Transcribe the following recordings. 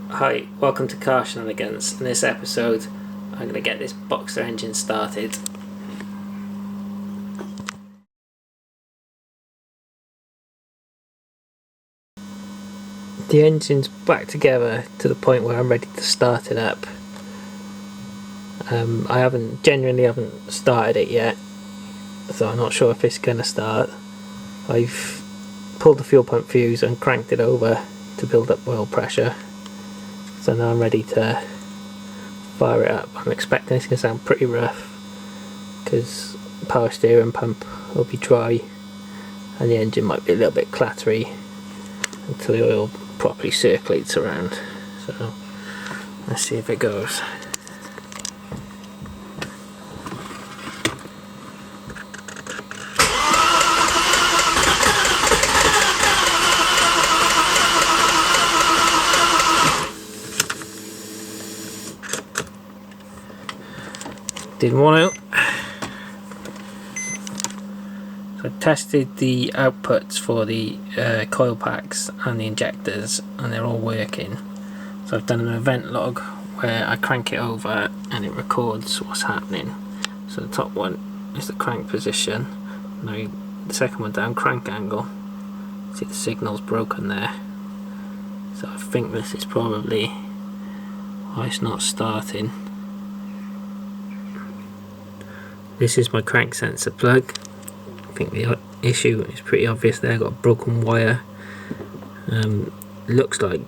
Hi, welcome to Car Shenanigans. In this episode, I'm going to get this Boxster engine started. The engine's back together to the point where I'm ready to start it up. I genuinely haven't started it yet, so I'm not sure if it's going to start. I've pulled the fuel pump fuse and cranked it over to build up oil pressure. So now I'm ready to fire it up. I'm expecting it's going to sound pretty rough because the power steering pump will be dry and the engine might be a little bit clattery until the oil properly circulates around. So let's see if it goes. Didn't want to. So I tested the outputs for the coil packs and the injectors and they're all working. So I've done an event log where I crank it over and it records what's happening. So the top one is the crank position. Now the second one down, crank angle. See the signal's broken there. So I think this is probably why it's not starting. This is my crank sensor plug. I think the issue is pretty obvious there. I've got a broken wire. Looks like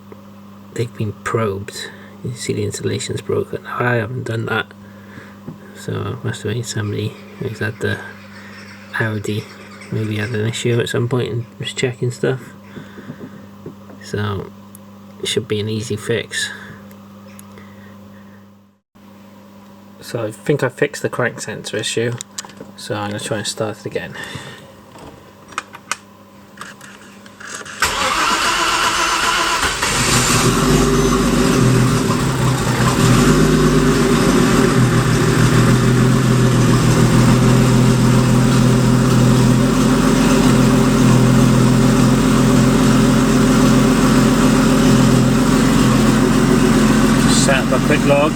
they've been probed. You see the insulation's broken. I haven't done that, so it must have been somebody who's had the Audi maybe had an issue at some point and was checking stuff. So it should be an easy fix. So I think I fixed the crank sensor issue, so I'm going to try and start it again. Just set up a quick log.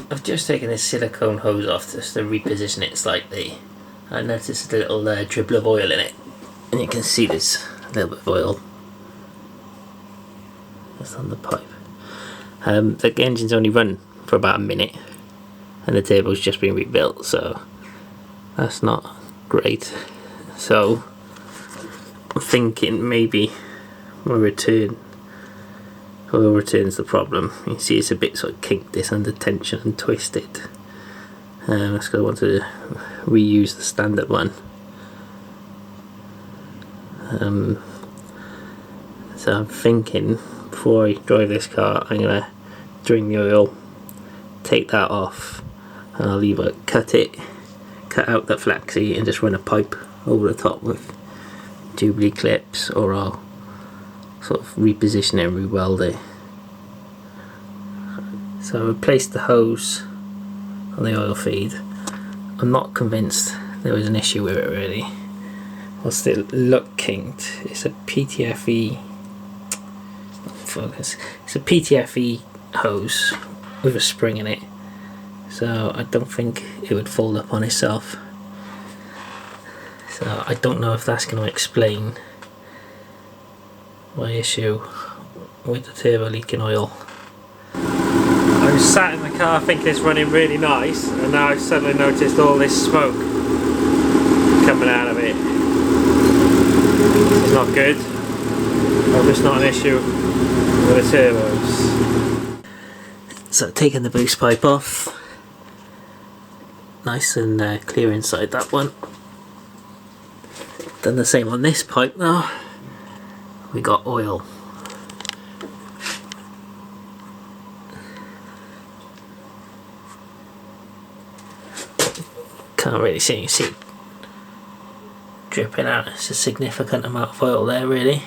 I've just taken this silicone hose off just to reposition it slightly. I noticed a little dribble of oil in it, and you can see there's a little bit of oil that's on the pipe. The engine's only run for about a minute and the turbo's just been rebuilt, so that's not great. So I'm thinking maybe my oil return's the problem. You can see it's a bit sort of kinked, it's under tension and twisted. That's because I want to reuse the standard one. So I'm thinking before I drive this car, I'm going to drain the oil, take that off, and I'll either cut out that flexi and just run a pipe over the top with Jubilee clips, or I'll sort of reposition it and re-weld it. So I replaced the hose on the oil feed. I'm not convinced there was an issue with it really. Whilst it looked kinked, it's a PTFE focus. It's a PTFE hose with a spring in it, so I don't think it would fold up on itself. So I don't know if that's going to explain my issue with the turbo leaking oil. I was sat in the car thinking it's running really nice, and now I've suddenly noticed all this smoke coming out of it. It's not good. I hope it's not an issue with the turbos. So taking the boost pipe off, nice and clear inside that one. Done the same on this pipe now. We got oil. Can't really see, you see dripping out. It's a significant amount of oil there really,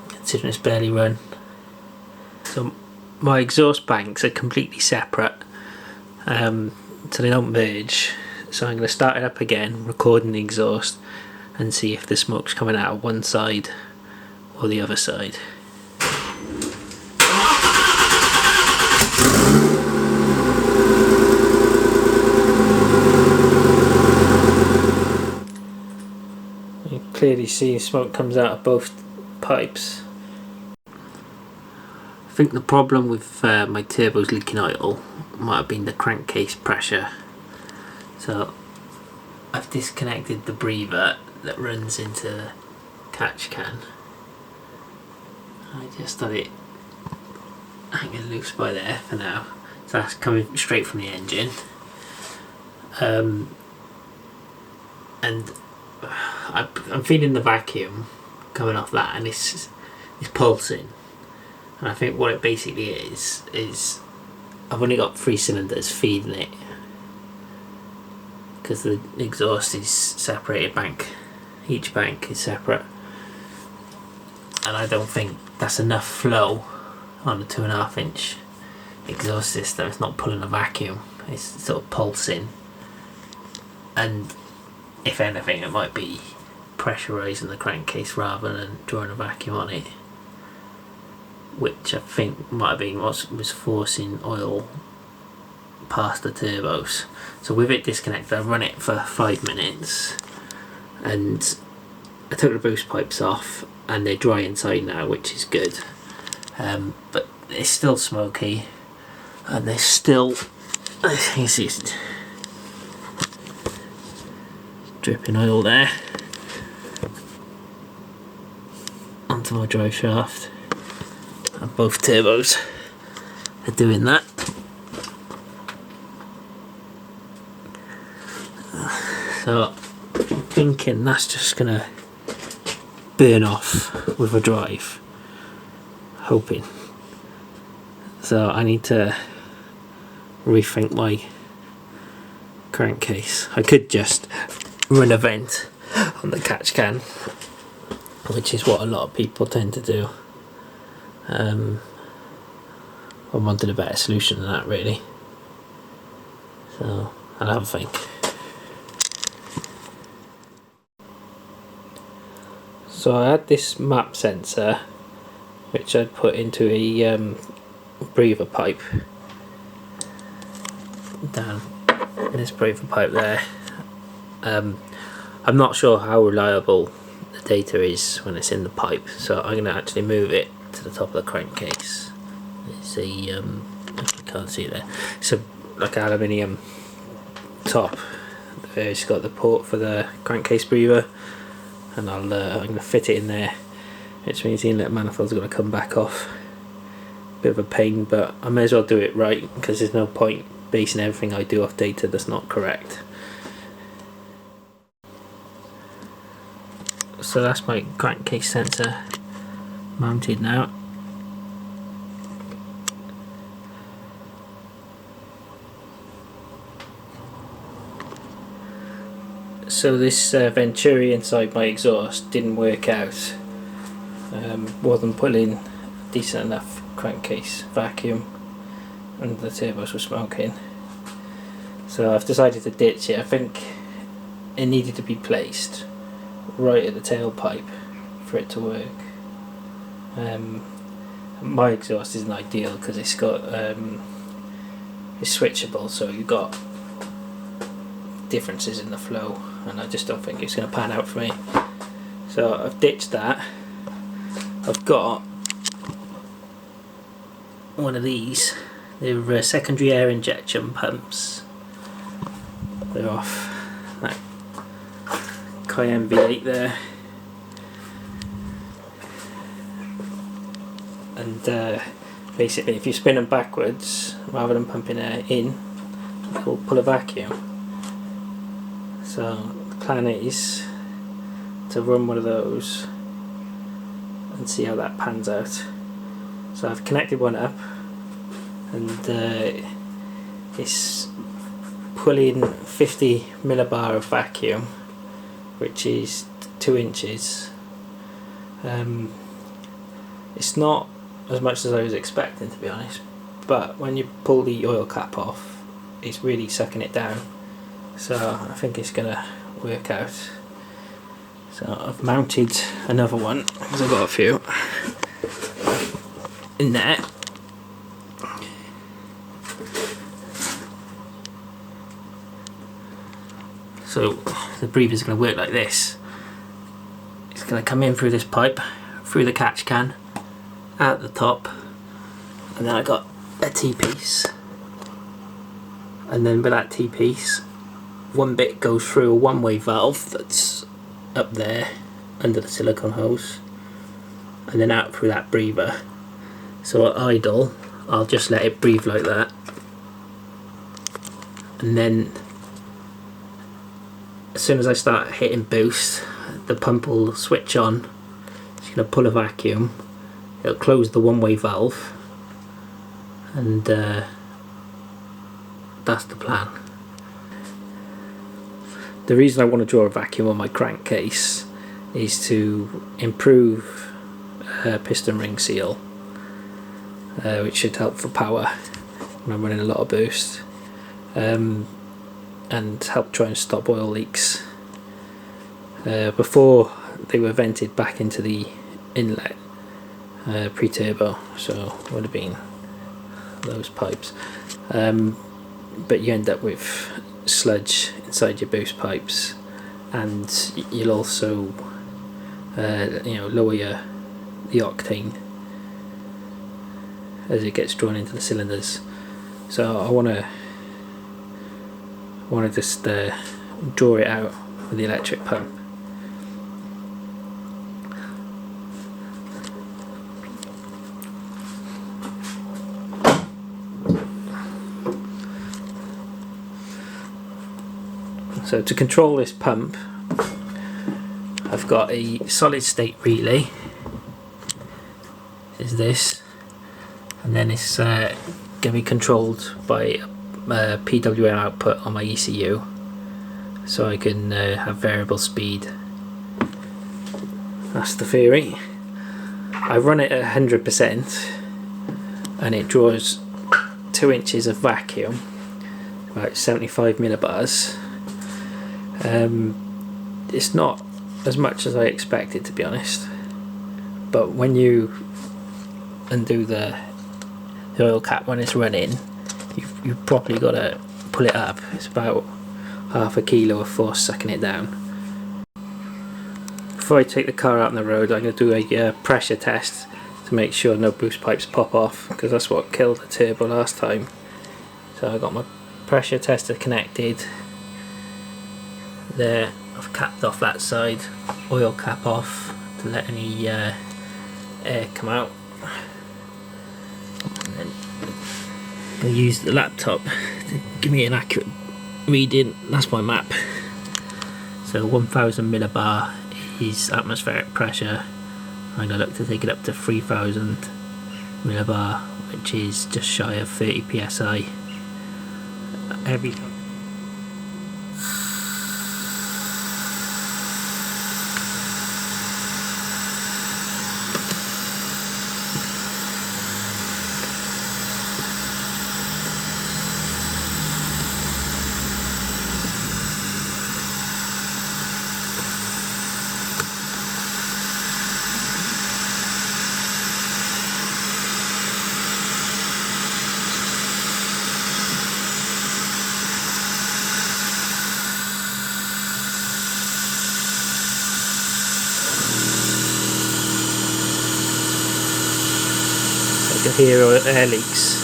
considering it's barely run. So my exhaust banks are completely separate, so they don't merge. So I'm going to start it up again, recording the exhaust, and see if the smoke's coming out of one side or the other side. You can clearly see smoke comes out of both pipes. I think the problem with my turbos leaking oil might have been the crankcase pressure. So I've disconnected the breather that runs into the catch can. I just had it hanging loose by there for now. So that's coming straight from the engine. And I'm feeling the vacuum coming off that, and it's pulsing. And I think what it basically is I've only got 3 cylinders feeding it, because the exhaust is separated each bank is separate, and I don't think that's enough flow on the 2.5 inch exhaust system. It's not pulling a vacuum, it's sort of pulsing, and if anything it might be pressurising the crankcase rather than drawing a vacuum on it, which I think might have been what was forcing oil past the turbos. So with it disconnected, I run it for 5 minutes, and I took the boost pipes off, and they're dry inside now, which is good. But it's still smoky, and there's still, I think you see it's dripping oil there onto my drive shaft, and both turbos are doing that. So I'm thinking that's just gonna burn off with a drive, hoping. So I need to rethink my crankcase. I could just run a vent on the catch can, which is what a lot of people tend to do. I wanted a better solution than that, really. So I'll have a think. So I had this map sensor which I'd put into a breather pipe down in this breather pipe there. I'm not sure how reliable the data is when it's in the pipe, so I'm going to actually move it to the top of the crankcase. It's a I can't see it there. It's a like aluminium top. It's got the port for the crankcase breather, and I'm going to fit it in there, which means the inlet manifold's going to come back off. Bit of a pain, but I may as well do it right, because there's no point basing everything I do off data that's not correct. So that's my crankcase sensor mounted now. So this venturi inside my exhaust didn't work out. Wasn't pulling decent enough crankcase vacuum, and the turbos were smoking. So I've decided to ditch it. I think it needed to be placed right at the tailpipe for it to work. My exhaust isn't ideal because it's got it's switchable, so you've got differences in the flow, and I just don't think it's going to pan out for me. So I've ditched that. I've got one of these. They're secondary air injection pumps. They're off that Cayenne V8 there, and basically if you spin them backwards rather than pumping air in, it will pull a vacuum. So the plan is to run one of those and see how that pans out. So I've connected one up, and it's pulling 50 millibar of vacuum, which is 2 inches. It's not as much as I was expecting, to be honest, but when you pull the oil cap off, it's really sucking it down. so I think it's gonna work out. So I've mounted another one because I've got a few in there. So the breather's going to work like this. It's going to come in through this pipe, through the catch can, out the top, and then I got a T-piece. And then with that T-piece, one bit goes through a one-way valve that's up there under the silicone hose, and then out through that breather. So at idle, I'll just let it breathe like that, and then as soon as I start hitting boost, the pump will switch on. It's going to pull a vacuum, it'll close the one-way valve, and that's the plan. The reason I want to draw a vacuum on my crankcase is to improve piston ring seal, which should help for power when I'm running a lot of boost, and help try and stop oil leaks. Before they were vented back into the inlet pre-turbo, so it would have been those pipes, but you end up with sludge inside your boost pipes, and you'll also lower the octane as it gets drawn into the cylinders. So I want to just draw it out with the electric pump. So to control this pump, I've got a solid state relay, is this, and then it's going to be controlled by PWM output on my ECU, so I can have variable speed. That's the theory. I run it at 100% and it draws 2 inches of vacuum, about 75 millibars. It's not as much as I expected, to be honest, but when you undo the oil cap when it's running, you've probably got to pull it up. It's about half a kilo of force sucking it down. Before I take the car out on the road, I'm going to do a pressure test to make sure no boost pipes pop off, because that's what killed the turbo last time. So I got my pressure tester connected there. I've capped off that side, oil cap off to let any air come out, and then I use the laptop to give me an accurate reading. That's my map. So 1000 millibar is atmospheric pressure. I'm going to look to take it up to 3000 millibar, which is just shy of 30 psi. Every time. I can hear air leaks.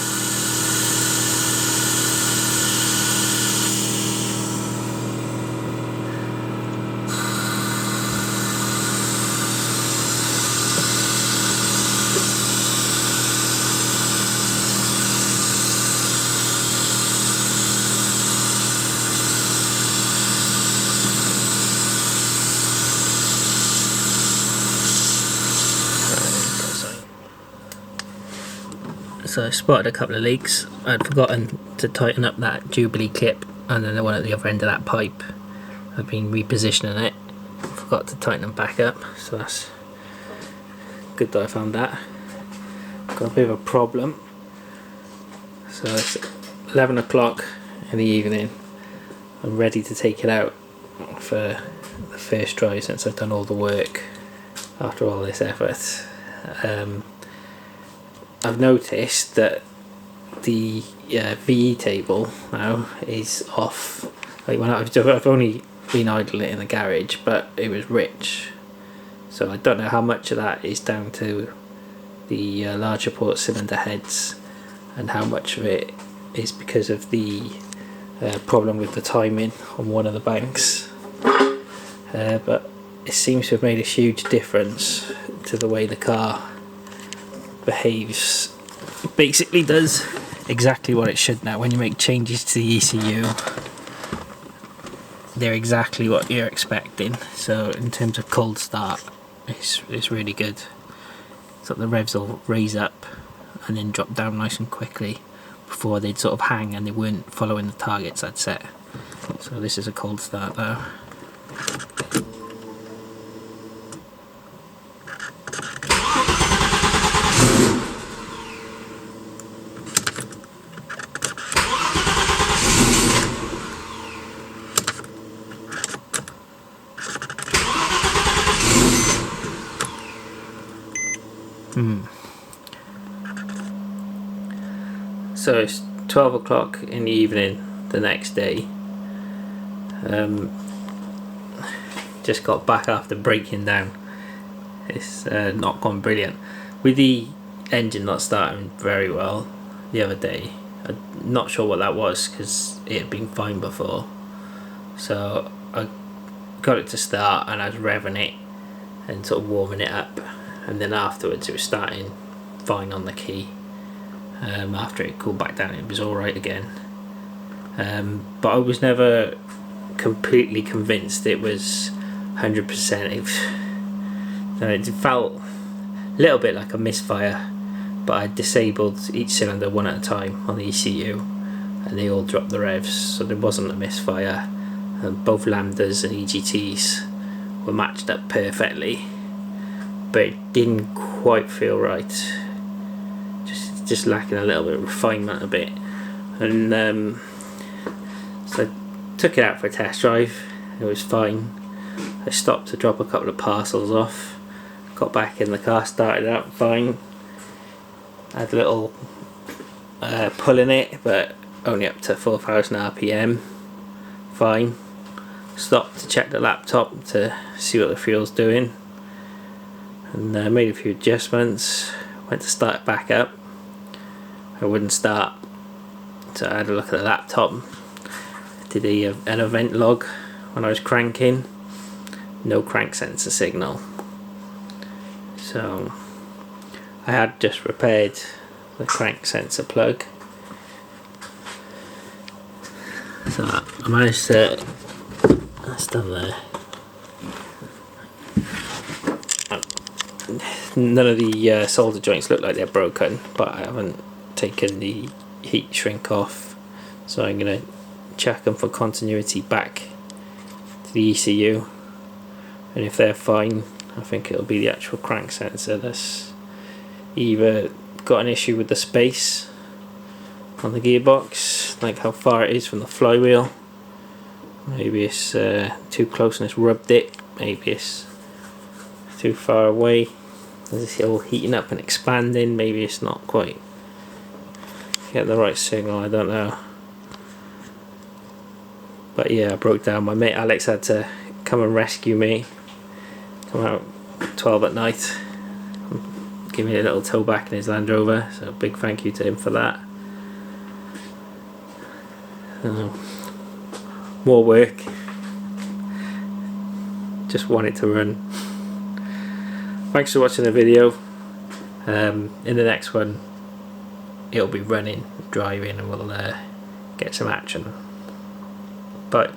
So I spotted a couple of leaks. I'd forgotten to tighten up that Jubilee clip and then the one at the other end of that pipe. I've been repositioning it. I forgot to tighten them back up, so that's good that I found that. Got a bit of a problem. So it's 11 o'clock in the evening. I'm ready to take it out for the first drive since I've done all the work after all this effort. I've noticed that the VE table now is off. Like when I've only been idling it in the garage, but it was rich, so I don't know how much of that is down to the larger port cylinder heads and how much of it is because of the problem with the timing on one of the banks, but it seems to have made a huge difference to the way the car behaves. It basically does exactly what it should now. When you make changes to the ECU, they're exactly what you're expecting. So in terms of cold start, it's really good. So the revs will raise up and then drop down nice and quickly. Before they'd sort of hang and they weren't following the targets I'd set. So this is a cold start now. So it's 12 o'clock in the evening the next day. Just got back after breaking down. It's not gone brilliant. With the engine not starting very well the other day, I'm not sure what that was because it had been fine before. So I got it to start and I was revving it and sort of warming it up, and then afterwards it was starting fine on the key. After it cooled back down, it was alright again, but I was never completely convinced it was 100%. It felt a little bit like a misfire, but I disabled each cylinder one at a time on the ECU and they all dropped the revs, so there wasn't a misfire. Both lambdas and EGTs were matched up perfectly, but it didn't quite feel right. Just lacking a little bit of refinement a bit. And so I took it out for a test drive. It was fine. I stopped to drop a couple of parcels off, got back in the car, started out fine. Had a little pull in it, but only up to 4,000 RPM, fine. Stopped to check the laptop to see what the fuel's doing, and made a few adjustments. Went to start it back up, it wouldn't start, so I had a look at the laptop. Did an event log when I was cranking, no crank sensor signal. So I had just repaired the crank sensor plug, so I managed to, that's done there. None of the solder joints look like they're broken, but I haven't taken the heat shrink off, so I'm going to check them for continuity back to the ECU, and if they're fine, I think it'll be the actual crank sensor that's either got an issue with the space on the gearbox, like how far it is from the flywheel. Maybe it's too close and it's rubbed it, maybe it's too far away. Is it all heating up and expanding? Maybe it's not quite getting the right signal, I don't know. But yeah, I broke down. My mate Alex had to come and rescue me, come out 12 at night, give me a little tow back in his Land Rover, so big thank you to him for that. More work, just want it to run. Thanks for watching the video. In the next one it'll be running, driving, and we'll get some action. Bye.